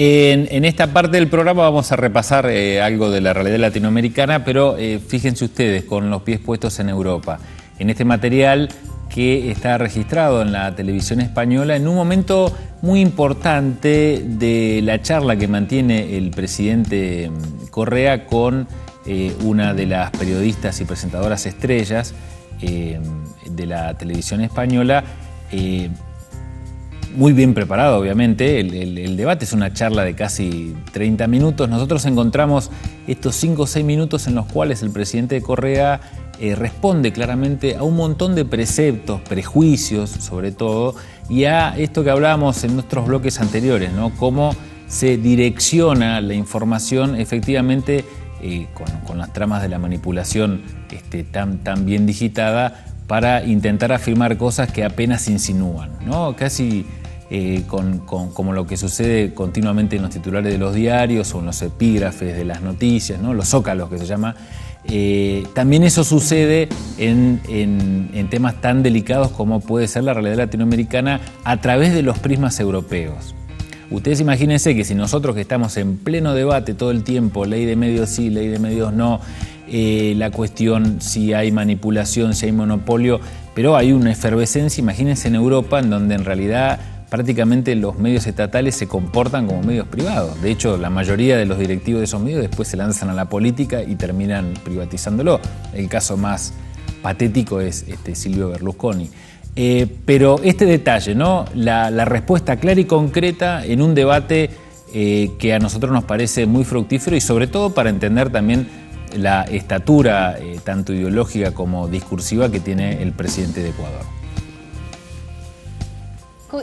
En esta parte del programa vamos a repasar algo de la realidad latinoamericana, pero fíjense ustedes, con los pies puestos en Europa. En este material que está registrado en la televisión española en un momento muy importante de la charla que mantiene el presidente Correa con una de las periodistas y presentadoras estrellas de la televisión española. Muy bien preparado, obviamente, el debate es una charla de casi 30 minutos. Nosotros encontramos estos 5 o 6 minutos en los cuales el presidente Correa responde claramente a un montón de preceptos, prejuicios sobre todo, y a esto que hablábamos en nuestros bloques anteriores, ¿no? Cómo se direcciona la información efectivamente con las tramas de la manipulación tan bien digitada, para intentar afirmar cosas que apenas insinúan, ¿no? Casi como lo que sucede continuamente en los titulares de los diarios o en los epígrafes de las noticias, ¿no? Los zócalos que se llama. También eso sucede en temas tan delicados como puede ser la realidad latinoamericana a través de los prismas europeos. Ustedes imagínense que si nosotros, que estamos en pleno debate todo el tiempo, ley de medios sí, ley de medios no, la cuestión si hay manipulación, si hay monopolio, pero hay una efervescencia, imagínense en Europa, en donde en realidad prácticamente los medios estatales se comportan como medios privados. De hecho, la mayoría de los directivos de esos medios después se lanzan a la política y terminan privatizándolo. El caso más patético es Silvio Berlusconi. Pero este detalle, ¿no? La respuesta clara y concreta en un debate que a nosotros nos parece muy fructífero y sobre todo para entender también la estatura tanto ideológica como discursiva que tiene el presidente de Ecuador.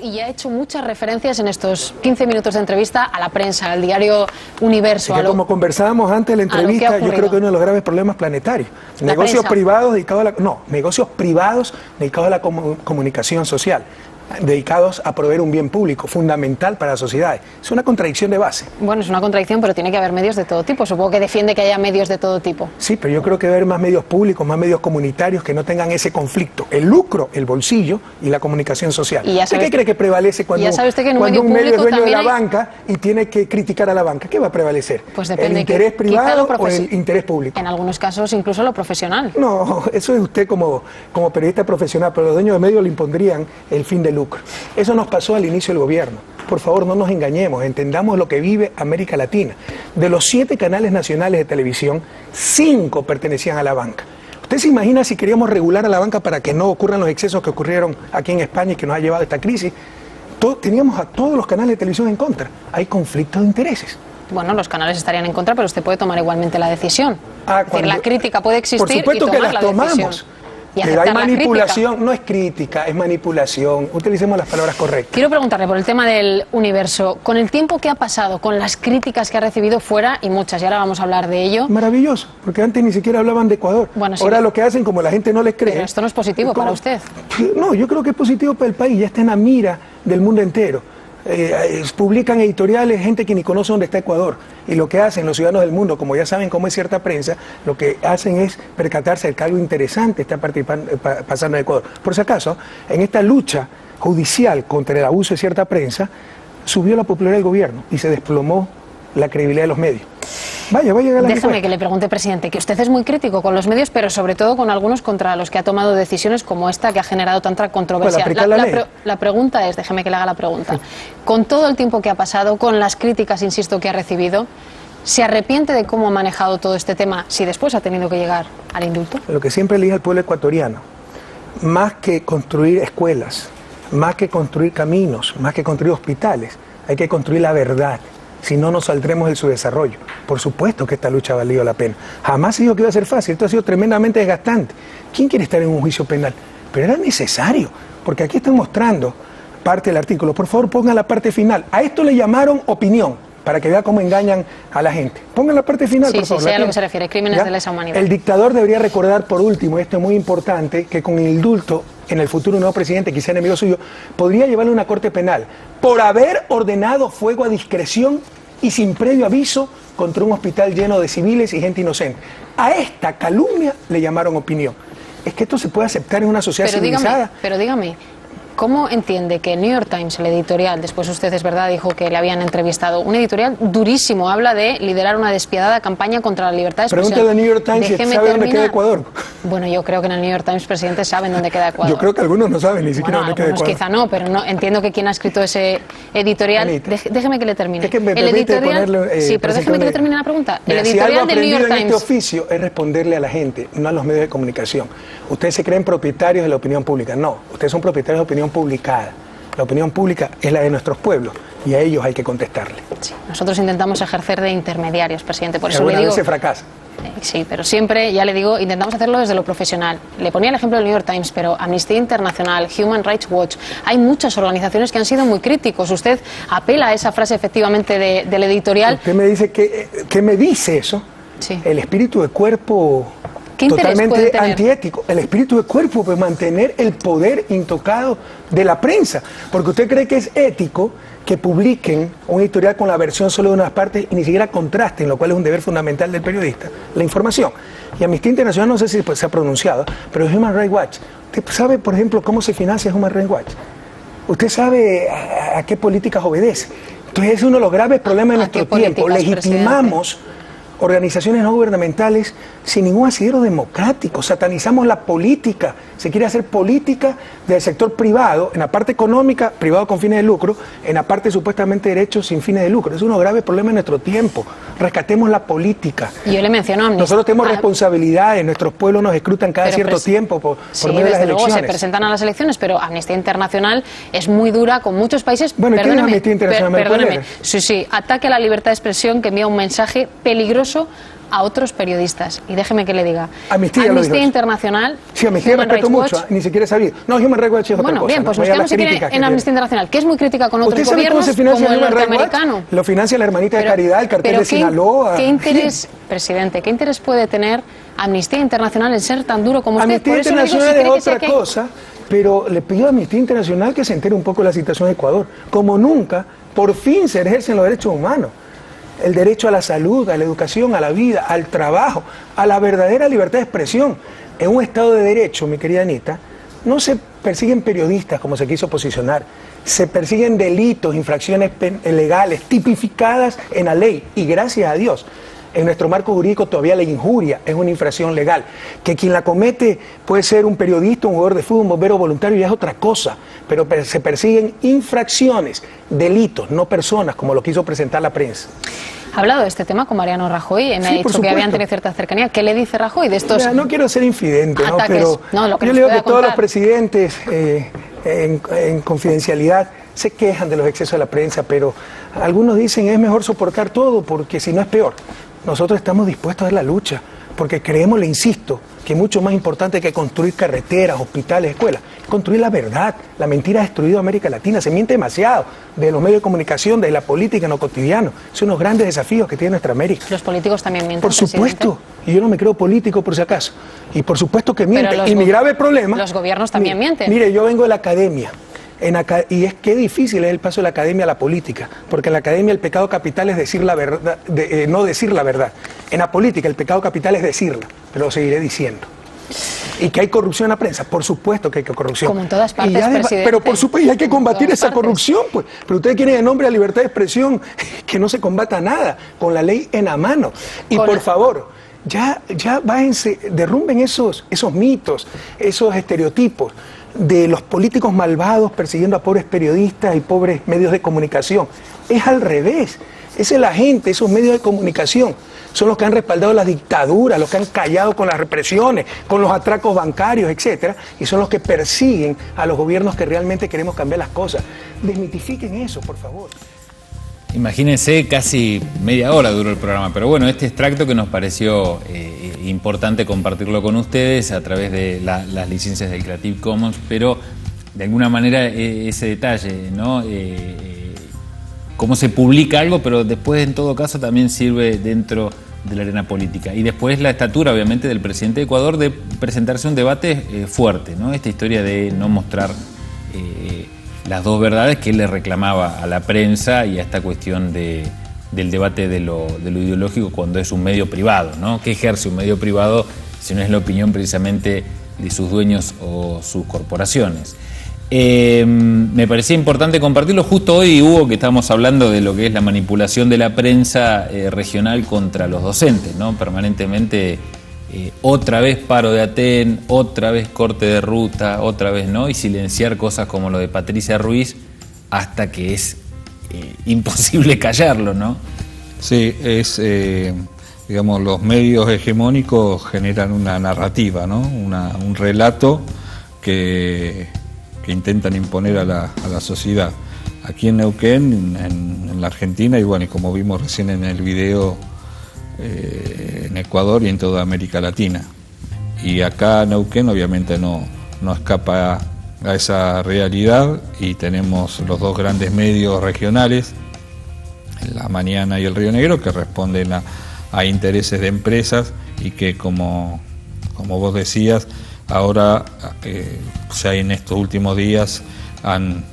Y ya ha hecho muchas referencias en estos 15 minutos de entrevista a la prensa, al diario Universo. Como conversábamos antes de la entrevista, yo creo que uno de los graves problemas planetarios. Negocios privados dedicados a la comunicación social, dedicados a proveer un bien público fundamental para las sociedades. Es una contradicción de base. Bueno, es una contradicción, pero tiene que haber medios de todo tipo. Supongo que defiende que haya medios de todo tipo. Sí, pero yo creo que debe haber más medios públicos, más medios comunitarios que no tengan ese conflicto. El lucro, el bolsillo y la comunicación social. ¿Qué cree que prevalece cuando un medio es dueño de la banca y tiene que criticar a la banca? ¿Qué va a prevalecer? Pues depende. ¿El interés privado o el interés público? En algunos casos incluso lo profesional. No, eso es usted como periodista profesional, pero los dueños de medios le impondrían el fin de lucro. Eso nos pasó al inicio del gobierno. Por favor, no nos engañemos, entendamos lo que vive América Latina. De los 7 canales nacionales de televisión, 5 pertenecían a la banca. ¿Usted se imagina si queríamos regular a la banca para que no ocurran los excesos que ocurrieron aquí en España y que nos ha llevado a esta crisis? Teníamos a todos los canales de televisión en contra. Hay conflictos de intereses. Bueno, los canales estarían en contra, pero usted puede tomar igualmente la decisión. Es decir, la crítica puede existir. Por supuesto y que tomar las la tomamos. Decisión. Pero hay manipulación, no es crítica, es manipulación. Utilicemos las palabras correctas. Quiero preguntarle por el tema del Universo. Con el tiempo que ha pasado, con las críticas que ha recibido fuera, y muchas, y ahora vamos a hablar de ello. Maravilloso, porque antes ni siquiera hablaban de Ecuador. Bueno, sí, ahora lo que hacen, como la gente no les cree... Pero esto no es positivo para usted. No, yo creo que es positivo para el país, ya está en la mira del mundo entero. Publican editoriales, gente que ni conoce dónde está Ecuador. Y lo que hacen los ciudadanos del mundo, como ya saben cómo es cierta prensa, lo que hacen es percatarse de que algo interesante está pasando en Ecuador. Por si acaso, en esta lucha judicial contra el abuso de cierta prensa, subió la popularidad del gobierno y se desplomó la credibilidad de los medios. Vaya a la Déjame que le pregunte, presidente, que usted es muy crítico con los medios, pero sobre todo con algunos contra los que ha tomado decisiones como esta que ha generado tanta controversia. La pregunta es, déjeme que le haga la pregunta, sí. Con todo el tiempo que ha pasado, con las críticas, insisto, que ha recibido, ¿se arrepiente de cómo ha manejado todo este tema si después ha tenido que llegar al indulto? Lo que siempre le dije al pueblo ecuatoriano, más que construir escuelas, más que construir caminos, más que construir hospitales, hay que construir la verdad. Si no, nos saldremos de su desarrollo. Por supuesto que esta lucha ha valido la pena. Jamás se dijo que iba a ser fácil. Esto ha sido tremendamente desgastante. ¿Quién quiere estar en un juicio penal? Pero era necesario, porque aquí están mostrando parte del artículo. Por favor, pongan la parte final. A esto le llamaron opinión, para que vea cómo engañan a la gente. Pongan la parte final, por favor. Sí, sé a lo que se refiere, crímenes de lesa humanidad. El dictador debería recordar, por último, y esto es muy importante, que con el indulto, en el futuro nuevo presidente, quizá enemigo suyo, podría llevarle a una corte penal por haber ordenado fuego a discreción y sin previo aviso contra un hospital lleno de civiles y gente inocente. A esta calumnia le llamaron opinión. Es que esto se puede aceptar en una sociedad civilizada. Pero dígame, ¿Cómo entiende que el New York Times, el editorial, después usted es verdad, dijo que le habían entrevistado, un editorial durísimo, habla de liderar una despiadada campaña contra la libertad de expresión? Pregúntale al New York Times si sabe dónde queda Ecuador. Bueno, yo creo que en el New York Times, presidente, saben dónde queda Ecuador. Yo creo que algunos no saben ni siquiera dónde queda Ecuador. Quizá no, pero no, entiendo que quien ha escrito ese editorial... Déjeme que le termine. Es que me el editorial, ponerle, sí, pero déjeme que le termine la pregunta. El editorial del New York Times... en este oficio es responderle a la gente, no a los medios de comunicación. Ustedes se creen propietarios de la opinión pública. No, ustedes son propietarios de opinión publicada. La opinión pública es la de nuestros pueblos y a ellos hay que contestarle. Sí, nosotros intentamos ejercer de intermediarios, presidente. Por eso le digo, vez se fracasa. Sí, pero siempre, ya le digo, intentamos hacerlo desde lo profesional. Le ponía el ejemplo del New York Times, pero Amnistía Internacional, Human Rights Watch, hay muchas organizaciones que han sido muy críticos. Usted apela a esa frase efectivamente del editorial. Usted me dice ¿qué me dice eso? Sí. El espíritu de cuerpo... totalmente antiético. El espíritu de cuerpo puede mantener el poder intocado de la prensa. Porque usted cree que es ético que publiquen un editorial con la versión solo de unas partes y ni siquiera contrasten, lo cual es un deber fundamental del periodista, la información. Y Amnistía Internacional, no sé si se ha pronunciado, pero Human Rights Watch. ¿Usted sabe, por ejemplo, cómo se financia Human Rights Watch? ¿Usted sabe a qué políticas obedece? Entonces es uno de los graves problemas de nuestro tiempo. Legitimamos organizaciones no gubernamentales sin ningún asidero democrático. Satanizamos la política. Se quiere hacer política del sector privado, en la parte económica, privado con fines de lucro, en la parte supuestamente derechos sin fines de lucro. Es uno de los graves problemas de nuestro tiempo. Rescatemos la política. Y yo le menciono a Amnistía. Nosotros tenemos responsabilidades, nuestros pueblos nos escrutan cada cierto tiempo por medio de las elecciones. Luego se presentan a las elecciones, pero Amnistía Internacional es muy dura con muchos países. Bueno, ¿qué es Amnistía Internacional? Perdóneme. Sí, ataque a la libertad de expresión que envía un mensaje peligroso a otros periodistas. Y déjeme que le diga, Amnistía Internacional... Sí, Amnistía respeto mucho, ni siquiera sabía. No, Human Rights Watch es otra cosa. Bueno, bien, pues nos quedamos en Amnistía Internacional, que es muy crítica con otros gobiernos, ¿usted sabe cómo se financia como el Human Rights norteamericano? Lo financia la Hermanita de Caridad, el cartel de Sinaloa. ¿Qué interés, presidente, qué interés puede tener Amnistía Internacional en ser tan duro como usted? Amnistía Internacional es otra cosa, pero le pido a Amnistía Internacional que se entere un poco de la situación de Ecuador. Como nunca, por fin se ejercen los derechos humanos. El derecho a la salud, a la educación, a la vida, al trabajo, a la verdadera libertad de expresión. En un Estado de Derecho, mi querida Anita, no se persiguen periodistas como se quiso posicionar, se persiguen delitos, infracciones legales, tipificadas en la ley, y gracias a Dios, en nuestro marco jurídico todavía la injuria es una infracción legal, que quien la comete puede ser un periodista, un jugador de fútbol, un bombero voluntario, ya es otra cosa, pero se persiguen infracciones, delitos, no personas, como lo quiso presentar la prensa. ¿Ha hablado de este tema con Mariano Rajoy? Me ha dicho que habían tenido cierta cercanía. ¿Qué le dice Rajoy de estos no quiero ser infidente, ataques? Pero yo le digo que todos los presidentes en confidencialidad se quejan de los excesos de la prensa, pero algunos dicen es mejor soportar todo porque si no es peor. Nosotros estamos dispuestos a la lucha porque creemos, le insisto, que es mucho más importante que construir carreteras, hospitales, escuelas, construir la verdad. La mentira ha destruido a América Latina, se miente demasiado de los medios de comunicación, de la política en lo cotidiano. Son unos grandes desafíos que tiene nuestra América. ¿Los políticos también mienten? Por supuesto, y yo no me creo político por si acaso, y por supuesto que mienten. Y mi grave problema... Los gobiernos también mienten. Mire, yo vengo de la academia. Y es que difícil es el paso de la academia a la política, porque en la academia el pecado capital es decir la verdad, no decir la verdad. En la política el pecado capital es decirla, pero lo seguiré diciendo. ¿Y que hay corrupción en la prensa? Por supuesto que hay corrupción. Como en todas partes, presidente. Pero por supuesto, y hay que combatir esa corrupción, pues. Pero ustedes quieren en nombre de la libertad de expresión que no se combata nada, con la ley en la mano. Y por favor, ya váyanse, derrumben esos mitos, esos estereotipos de los políticos malvados persiguiendo a pobres periodistas y pobres medios de comunicación. Es al revés. Esa es la gente, esos medios de comunicación son los que han respaldado las dictaduras, los que han callado con las represiones, con los atracos bancarios, etcétera, y son los que persiguen a los gobiernos que realmente queremos cambiar las cosas. Desmitifiquen eso, por favor. Imagínense, casi media hora duró el programa, pero bueno, este extracto que nos pareció importante compartirlo con ustedes a través de las licencias del Creative Commons, pero de alguna manera ese detalle, ¿no? Cómo se publica algo, pero después en todo caso también sirve dentro de la arena política. Y después la estatura, obviamente, del presidente de Ecuador de presentarse un debate fuerte, ¿no? Esta historia de no mostrar las dos verdades que él le reclamaba a la prensa y a esta cuestión del debate de lo ideológico cuando es un medio privado, ¿no? ¿Qué ejerce un medio privado si no es la opinión precisamente de sus dueños o sus corporaciones? Me parecía importante compartirlo. Justo hoy, Hugo, que estamos hablando de lo que es la manipulación de la prensa regional contra los docentes, ¿no? Permanentemente, otra vez paro de Aten, otra vez corte de ruta, otra vez, ¿no? Y silenciar cosas como lo de Patricia Ruiz hasta que es imposible callarlo, ¿no? Sí, digamos, los medios hegemónicos generan una narrativa, ¿no? Un relato que intentan imponer a la sociedad. Aquí en Neuquén, en la Argentina, y bueno, y como vimos recién en el video, en Ecuador y en toda América Latina. Y acá Neuquén obviamente no escapa a esa realidad, y tenemos los dos grandes medios regionales, La Mañana y El Río Negro, que responden a intereses de empresas y que, como vos decías, ahora ya en estos últimos días han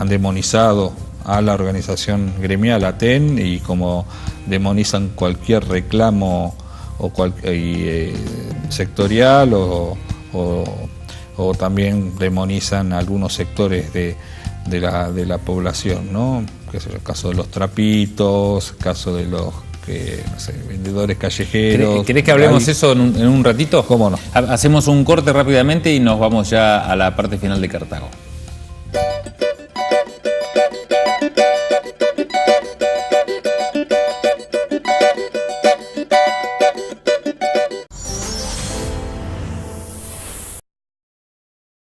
demonizado a la organización gremial Aten, y como demonizan cualquier reclamo sectorial o también demonizan algunos sectores de la población, ¿no? Que es el caso de los trapitos, el caso de los vendedores callejeros. ¿Querés que hablemos eso en un ratito? ¿Cómo no? Hacemos un corte rápidamente y nos vamos ya a la parte final de Cartago.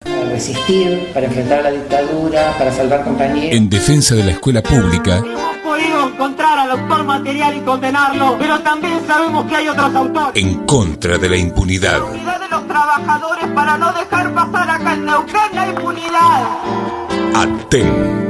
Para resistir, para enfrentar la dictadura, para salvar compañeros. En defensa de la escuela pública. Hemos podido encontrar al autor material y condenarlo, pero también sabemos que hay otros autores. En contra de la impunidad. La unidad de los trabajadores para no dejar pasar acá en Neuquén la impunidad. Aten.